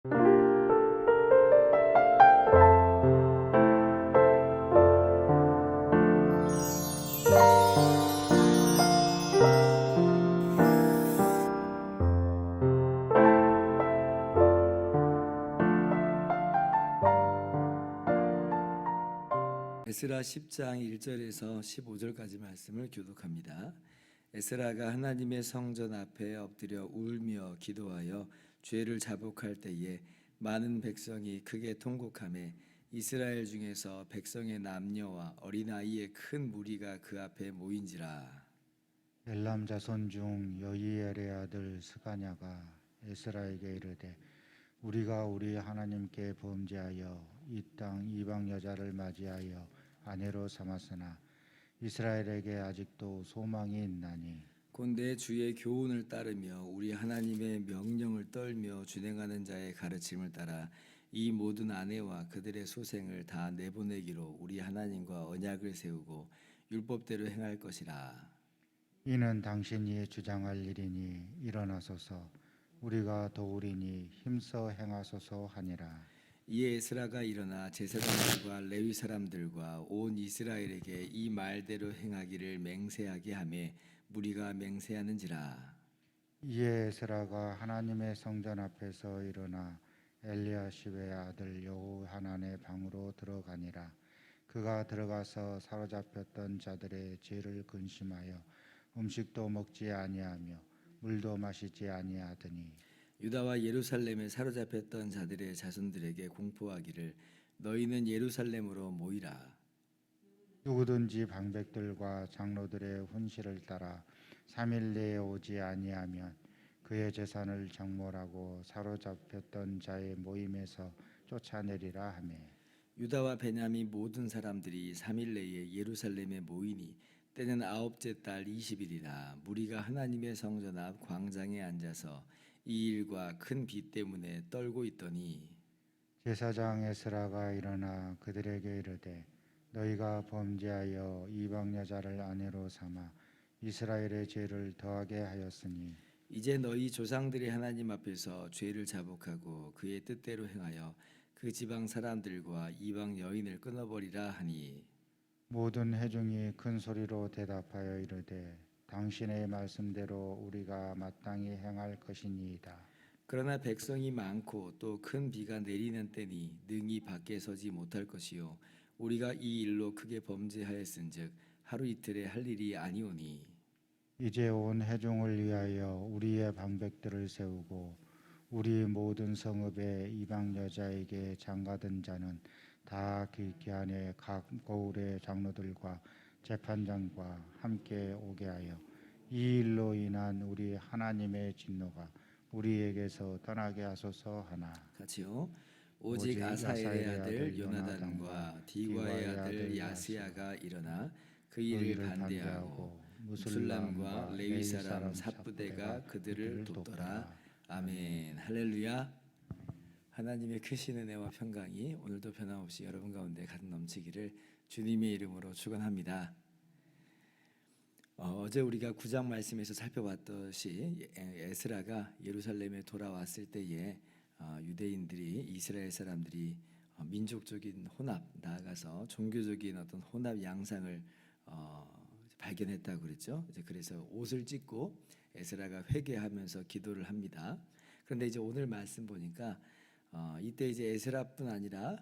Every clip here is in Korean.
에스라 10장 1절에서 15절까지 말씀을 교독합니다. 에스라가 하나님의 성전 앞에 엎드려 울며 기도하여 죄를 자복할 때에 많은 백성이 크게 통곡하며 이스라엘 중에서 백성의 남녀와 어린아이의 큰 무리가 그 앞에 모인지라. 엘람 자손 중 여이엘의 아들 스가냐가 에스라에게 이르되 우리가 우리 하나님께 범죄하여 이 땅 이방 여자를 맞이하여 아내로 삼았으나 이스라엘에게 아직도 소망이 있나니 곤대 주의 교훈을 따르며 우리 하나님의 명령을 떨며 준행하는 자의 가르침을 따라 이 모든 아내와 그들의 소생을 다 내보내기로 우리 하나님과 언약을 세우고 율법대로 행할 것이라. 이는 당신이 주장할 일이니 일어나소서 우리가 도우리니 힘써 행하소서 하니라. 이에 에스라가 일어나 제사장들과 레위 사람들과 온 이스라엘에게 이 말대로 행하기를 맹세하게 하며 무리가 맹세하는지라. 이에 에스라가 하나님의 성전 앞에서 일어나 엘리야십의 아들 여호하난의 방으로 들어가니라. 그가 들어가서 사로잡혔던 자들의 죄를 근심하여 음식도 먹지 아니하며 물도 마시지 아니하더니 유다와 예루살렘에 사로잡혔던 자들의 자손들에게 공포하기를 너희는 예루살렘으로 모이라. 누구든지 방백들과 장로들의 훈시를 따라 3일 내에 오지 아니하면 그의 재산을 정몰하고 사로잡혔던 자의 모임에서 쫓아내리라 하매 유다와 베냐민 모든 사람들이 3일 내에 예루살렘에 모이니 때는 9째 달 20일이라. 무리가 하나님의 성전 앞 광장에 앉아서 이 일과 큰 비 때문에 떨고 있더니 제사장 에스라가 일어나 그들에게 이르되 너희가 범죄하여 이방 여자를 아내로 삼아 이스라엘의 죄를 더하게 하였으니 이제 너희 조상들이 하나님 앞에서 죄를 자복하고 그의 뜻대로 행하여 그 지방 사람들과 이방 여인을 끊어버리라 하니 모든 회중이 큰 소리로 대답하여 이르되 당신의 말씀대로 우리가 마땅히 행할 것이니이다. 그러나 백성이 많고 또 큰 비가 내리는 때니 능히 밖에 서지 못할 것이요 우리가 이 일로 크게 범죄하였은즉 하루 이틀에 할 일이 아니오니 이제 온 회중을 위하여 우리의 방백들을 세우고 우리 모든 성읍의 이방 여자에게 장가든 자는 다 기한에 각 고을의 장로들과 재판장과 함께 오게 하여 이 일로 인한 우리 하나님의 진노가 우리에게서 떠나게 하소서 하나. 같이요. 오직 아사엘의 아들 요나단과 디과의 아들 야스야가 일어나 그 일을 반대하고 무술람과 레위 사람 삿부대가 그들을 돕더라. 아멘. 할렐루야. 하나님의 크신 은혜와 평강이 오늘도 변함없이 여러분 가운데 가득 넘치기를 주님의 이름으로 축원합니다. 어제 우리가 9장 말씀에서 살펴봤듯이 에스라가 예루살렘에 돌아왔을 때에 유대인들이 이스라엘 사람들이 민족적인 혼합 나아가서 종교적인 어떤 혼합 양상을 발견했다고 그랬죠. 이제 그래서 옷을 찢고 에스라가 회개하면서 기도를 합니다. 그런데 이제 오늘 말씀 보니까 이때 이제 에스라뿐 아니라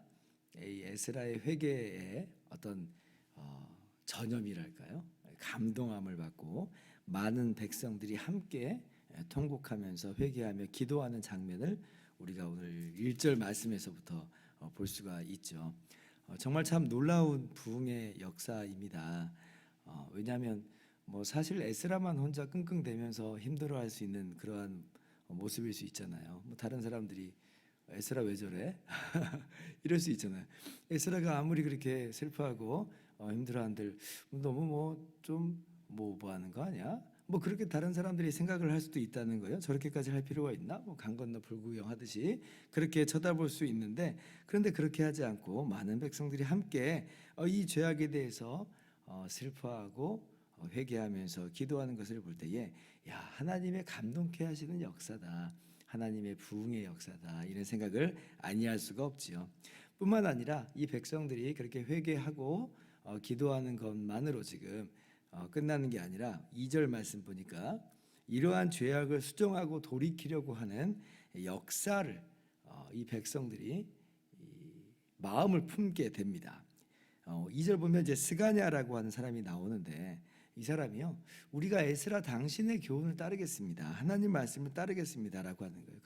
이 에스라의 회개에 어떤 전염이랄까요? 감동함을 받고 많은 백성들이 함께 통곡하면서 회개하며 기도하는 장면을 우리가 오늘 1절 말씀에서부터 볼 수가 있죠. 정말 참 놀라운 부흥의 역사입니다. 왜냐하면 뭐 사실 에스라만 혼자 끙끙대면서 힘들어할 수 있는 그러한 모습일 수 있잖아요. 뭐 다른 사람들이 에스라 왜 저래? 이럴 수 있잖아요. 에스라가 아무리 그렇게 슬퍼하고 힘들어한들 너무 뭐 좀 오버하는 거 아니야? 뭐 그렇게 다른 사람들이 생각을 할 수도 있다는 거예요. 저렇게까지 할 필요가 있나? 뭐 강 건너 불구경 하듯이 그렇게 쳐다볼 수 있는데 그런데 그렇게 하지 않고 많은 백성들이 함께 이 죄악에 대해서 슬퍼하고 회개하면서 기도하는 것을 볼 때에 야 하나님의 감동케 하시는 역사다. 하나님의 부흥의 역사다 이런 생각을 아니할 수가 없지요. 뿐만 아니라 이 백성들이 그렇게 회개하고 기도하는 것만으로 지금 끝나는 게 아니라 2절 말씀 보니까 이러한 죄악을 수정하고 돌이키려고 하는 역사를 이 백성들이 마음을 품게 됩니다. 2절 보면 이제 스가냐라고 하는 사람이 나오는데 이 사람이요, 우리가 에스라 당신의 교훈을 따르겠습니다, 하나님 말씀을 따르겠습니다라고 하는 거예요.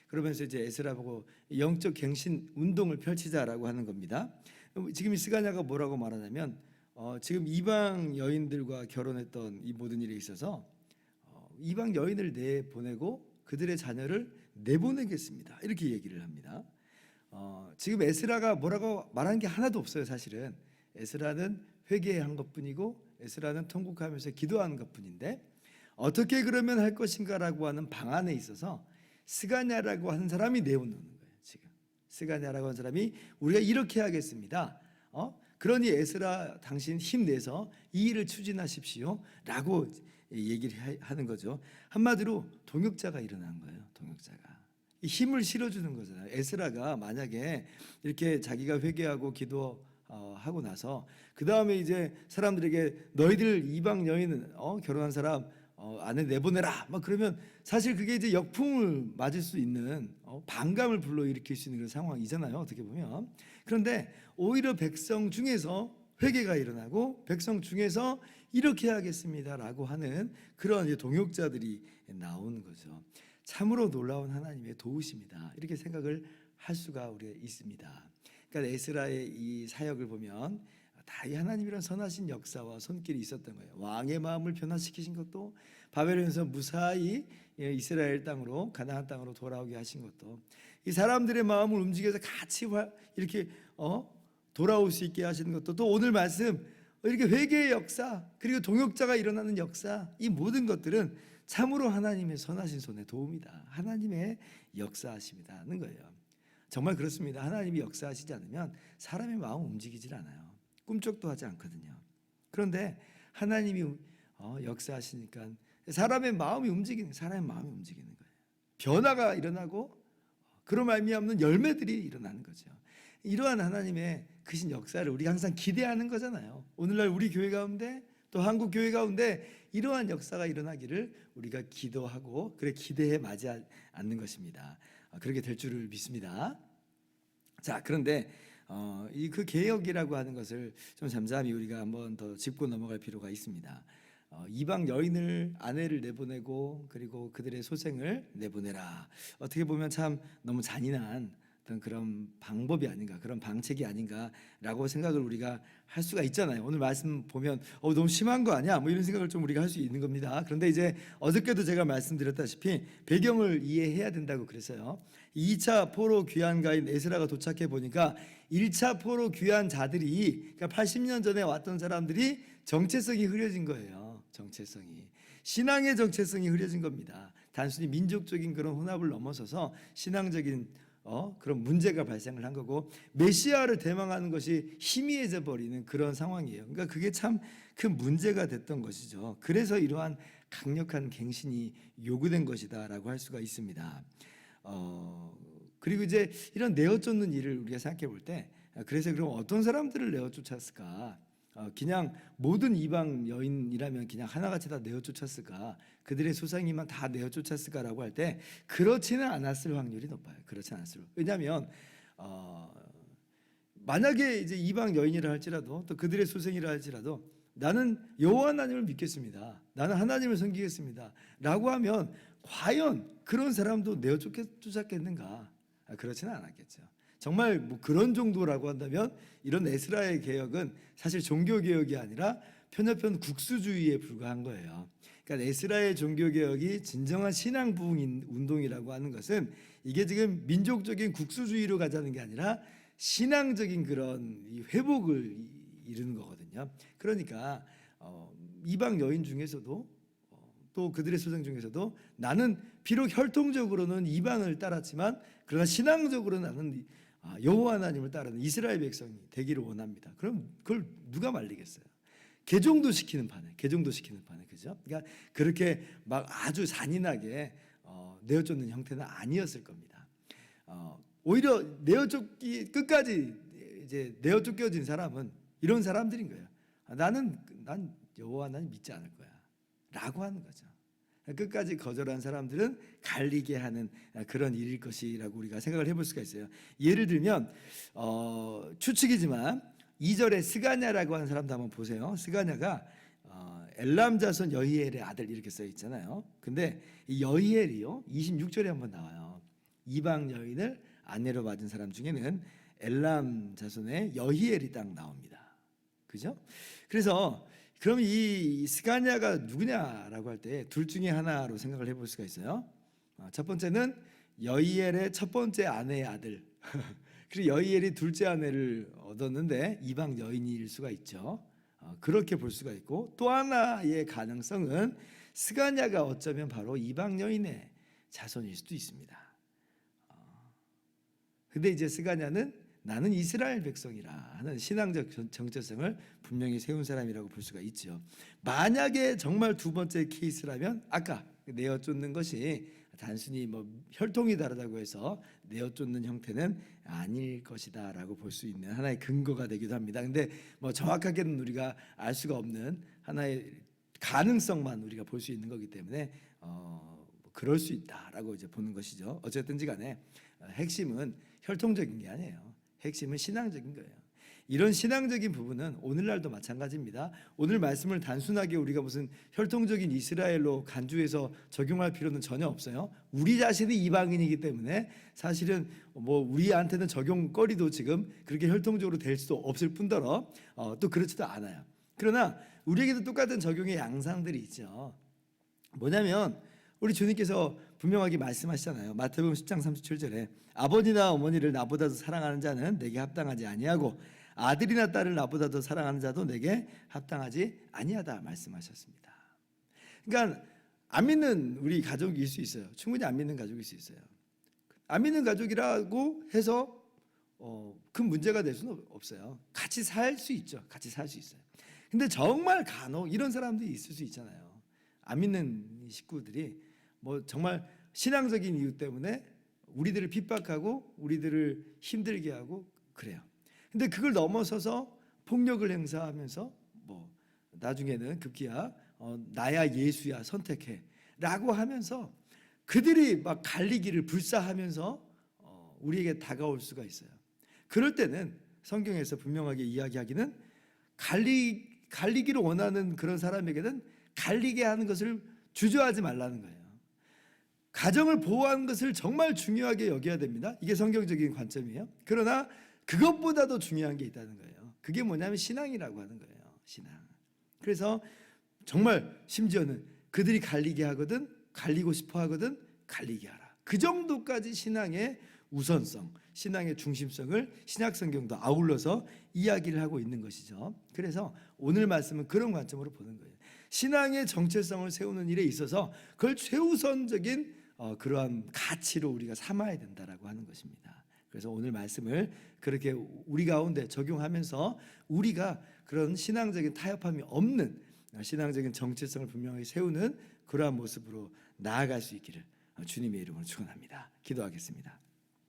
그러면서 이제 에스라 보고 영적 갱신 운동을 펼치자라고 하는 겁니다. 지금 이 스가냐가 뭐라고 말하냐면 지금 이방 여인들과 결혼했던 이 모든 일에 있어서 이방 여인을 내보내고 그들의 자녀를 내보내겠습니다, 이렇게 얘기를 합니다. 지금 에스라가 뭐라고 말하는 게 하나도 없어요. 사실은 에스라는 회개한 것뿐이고 에스라는 통곡하면서 기도하는 것뿐인데 어떻게 그러면 할 것인가라고 하는 방안에 있어서 스가냐라고 하는 사람이 내어놓는 거예요. 지금 스가냐라고 하는 사람이 우리가 이렇게 하겠습니다. 그러니 에스라 당신 힘내서 이 일을 추진하십시오라고 얘기를 하는 거죠. 한마디로 동역자가 일어난 거예요. 동역자가 힘을 실어주는 거잖아요. 에스라가 만약에 이렇게 자기가 회개하고 기도하고 나서 그 다음에 이제 사람들에게 너희들 이방 여인은 결혼한 사람 아내 내보내라 막 그러면 사실 그게 이제 역풍을 맞을 수 있는 반감을 불러일으킬 수 있는 그런 상황이잖아요, 어떻게 보면. 그런데 오히려 백성 중에서 회개가 일어나고 백성 중에서 이렇게 하겠습니다라고 하는 그런 이제 동역자들이 나오는 거죠. 참으로 놀라운 하나님의 도우심이다, 이렇게 생각을 할 수가 우리가 있습니다. 그러니까 에스라의 이 사역을 보면 다 이 하나님이란 선하신 역사와 손길이 있었던 거예요. 왕의 마음을 변화시키신 것도, 바벨론에서 무사히 이스라엘 땅으로, 가나안 땅으로 돌아오게 하신 것도, 이 사람들의 마음을 움직여서 같이 이렇게 돌아올 수 있게 하시는 것도, 또 오늘 말씀 이렇게 회개의 역사, 그리고 동역자가 일어나는 역사, 이 모든 것들은 참으로 하나님의 선하신 손의 도움이다, 하나님의 역사하심이다는 거예요. 정말 그렇습니다. 하나님이 역사하시지 않으면 사람의 마음 움직이질 않아요. 꿈쩍도 하지 않거든요. 그런데 하나님이 역사하시니까 사람의 마음이 움직이는 거예요. 변화가 일어나고 그로 말미암는 열매들이 일어나는 거죠. 이러한 하나님의 크신 역사를 우리가 항상 기대하는 거잖아요. 오늘날 우리 교회 가운데, 또 한국 교회 가운데 이러한 역사가 일어나기를 우리가 기도하고 그래 기대해 맞이 않는 것입니다. 그렇게 될 줄을 믿습니다. 자, 그런데 이 그 개혁이라고 하는 것을 좀 잠잠히 우리가 한번 더 짚고 넘어갈 필요가 있습니다. 이방 여인을 아내를 내보내고 그리고 그들의 소생을 내보내라. 어떻게 보면 참 너무 잔인한 어떤 그런 방법이 아닌가, 그런 방책이 아닌가라고 생각을 우리가 할 수가 있잖아요. 오늘 말씀 보면 너무 심한 거 아니야? 뭐 이런 생각을 좀 우리가 할 수 있는 겁니다. 그런데 이제 어저께도 제가 말씀드렸다시피 배경을 이해해야 된다고 그랬어요. 2차 포로 귀환가인 에스라가 도착해 보니까 1차 포로 귀환 자들이, 그러니까 80년 전에 왔던 사람들이 정체성이 흐려진 거예요. 정체성이, 신앙의 정체성이 흐려진 겁니다. 단순히 민족적인 그런 혼합을 넘어서서 신앙적인 그런 문제가 발생을 한 거고, 메시아를 대망하는 것이 희미해져 버리는 그런 상황이에요. 그러니까 그게 참 큰 문제가 됐던 것이죠. 그래서 이러한 강력한 갱신이 요구된 것이다라고 할 수가 있습니다. 그리고 이제 이런 내어 쫓는 일을 우리가 생각해 볼 때, 그래서 그럼 어떤 사람들을 내어 쫓았을까? 그냥 모든 이방 여인이라면 그냥 하나같이 다 내어 쫓았을까? 그들의 소상이만 다 내어 쫓았을까라고 할 때 그렇지는 않았을 확률이 높아요. 그렇지 않았을. 왜냐하면 만약에 이제 이방 여인이라 할지라도, 또 그들의 소생이라 할지라도, 나는 여호와 하나님을 믿겠습니다, 나는 하나님을 섬기겠습니다 라고 하면 과연 그런 사람도 내어 쫓았겠는가? 그렇지는 않았겠죠. 정말 뭐 그런 정도라고 한다면 이런 에스라의 개혁은 사실 종교 개혁이 아니라 편협한 국수주의에 불과한 거예요. 그러니까 에스라의 종교 개혁이 진정한 신앙 부흥 운동이라고 하는 것은 이게 지금 민족적인 국수주의로 가자는 게 아니라 신앙적인 그런 이 회복을 이루는 거거든요. 그러니까 이방 여인 중에서도 또 그들의 소생 중에서도 나는 비록 혈통적으로는 이방을 따랐지만 그러나 신앙적으로 나는 여호와 하나님을 따르는 이스라엘 백성이 되기를 원합니다. 그럼 그걸 누가 말리겠어요? 개종도 시키는 판에, 그죠? 그러니까 그렇게 막 아주 잔인하게 내어쫓는 형태는 아니었을 겁니다. 오히려 내어쫓기 끝까지 이제 내어쫓겨진 사람은 이런 사람들인 거예요. 난 여호와 하나님 믿지 않을 거야라고 하는 거죠. 끝까지 거절한 사람들은 갈리게 하는 그런 일일 것이라고 우리가 생각을 해볼 수가 있어요. 예를 들면 추측이지만 2절에 스가냐라고 하는 사람도 한번 보세요. 스가냐가 엘람 자손 여히엘의 아들 이렇게 써 있잖아요. 근데 이 여히엘이요 26절에 한번 나와요. 이방 여인을 아내로 받은 사람 중에는 엘람 자손의 여히엘이 딱 나옵니다. 그죠? 그래서 그럼 이 스가냐가 누구냐라고 할 때 둘 중에 하나로 생각을 해볼 수가 있어요. 첫 번째는 여히엘의 첫 번째 아내의 아들. 그리고 여히엘이 둘째 아내를 얻었는데 이방 여인일 수가 있죠. 그렇게 볼 수가 있고 또 하나의 가능성은 스가냐가 어쩌면 바로 이방 여인의 자손일 수도 있습니다. 근데 이제 스가냐는 나는 이스라엘 백성이라 하는 신앙적 정체성을 분명히 세운 사람이라고 볼 수가 있죠. 만약에 정말 두 번째 케이스라면 아까 내어쫓는 것이 단순히 뭐 혈통이 다르다고 해서 내어쫓는 형태는 아닐 것이다라고 볼 수 있는 하나의 근거가 되기도 합니다. 근데 뭐 정확하게는 우리가 알 수가 없는 하나의 가능성만 우리가 볼 수 있는 거기 때문에 그럴 수 있다라고 이제 보는 것이죠. 어쨌든지 간에 핵심은 혈통적인 게 아니에요. 핵심은 신앙적인 거예요. 이런 신앙적인 부분은 오늘날도 마찬가지입니다. 오늘 말씀을 단순하게 우리가 무슨 혈통적인 이스라엘로 간주해서 적용할 필요는 전혀 없어요. 우리 자신이 이방인이기 때문에 사실은 뭐 우리한테는 적용거리도 지금 그렇게 혈통적으로 될 수도 없을 뿐더러 또 그렇지도 않아요. 그러나 우리에게도 똑같은 적용의 양상들이 있죠. 뭐냐면 우리 주님께서 분명하게 말씀하시잖아요. 마태복음 10장 37절에 아버지나 어머니를 나보다도 사랑하는 자는 내게 합당하지 아니하고 아들이나 딸을 나보다도 사랑하는 자도 내게 합당하지 아니하다 말씀하셨습니다. 그러니까 안 믿는 우리 가족일 수 있어요. 충분히 안 믿는 가족일 수 있어요. 안 믿는 가족이라고 해서 큰 문제가 될 수는 없어요. 같이 살 수 있죠. 같이 살 수 있어요. 근데 정말 간혹 이런 사람들이 있을 수 있잖아요. 안 믿는 식구들이 뭐 정말 신앙적인 이유 때문에 우리들을 핍박하고 우리들을 힘들게 하고 그래요. 근데 그걸 넘어서서 폭력을 행사하면서 뭐 나중에는 급기야 나야 예수야 선택해라고 하면서 그들이 막 갈리기를 불사하면서 우리에게 다가올 수가 있어요. 그럴 때는 성경에서 분명하게 이야기하기는 갈리기를 원하는 그런 사람에게는 갈리게 하는 것을 주저하지 말라는 거예요. 가정을 보호하는 것을 정말 중요하게 여겨야 됩니다. 이게 성경적인 관점이에요. 그러나 그것보다도 중요한 게 있다는 거예요. 그게 뭐냐면 신앙이라고 하는 거예요. 신앙. 그래서 정말 심지어는 그들이 갈리게 하거든, 갈리고 싶어 하거든, 갈리게 하라. 그 정도까지 신앙의 우선성, 신앙의 중심성을 신약 성경도 아울러서 이야기를 하고 있는 것이죠. 그래서 오늘 말씀은 그런 관점으로 보는 거예요. 신앙의 정체성을 세우는 일에 있어서 그걸 최우선적인 그러한 가치로 우리가 삼아야 된다라고 하는 것입니다. 그래서 오늘 말씀을 그렇게 우리 가운데 적용하면서 우리가 그런 신앙적인 타협함이 없는 신앙적인 정체성을 분명히 세우는 그러한 모습으로 나아갈 수 있기를 주님의 이름으로 축원합니다. 기도하겠습니다.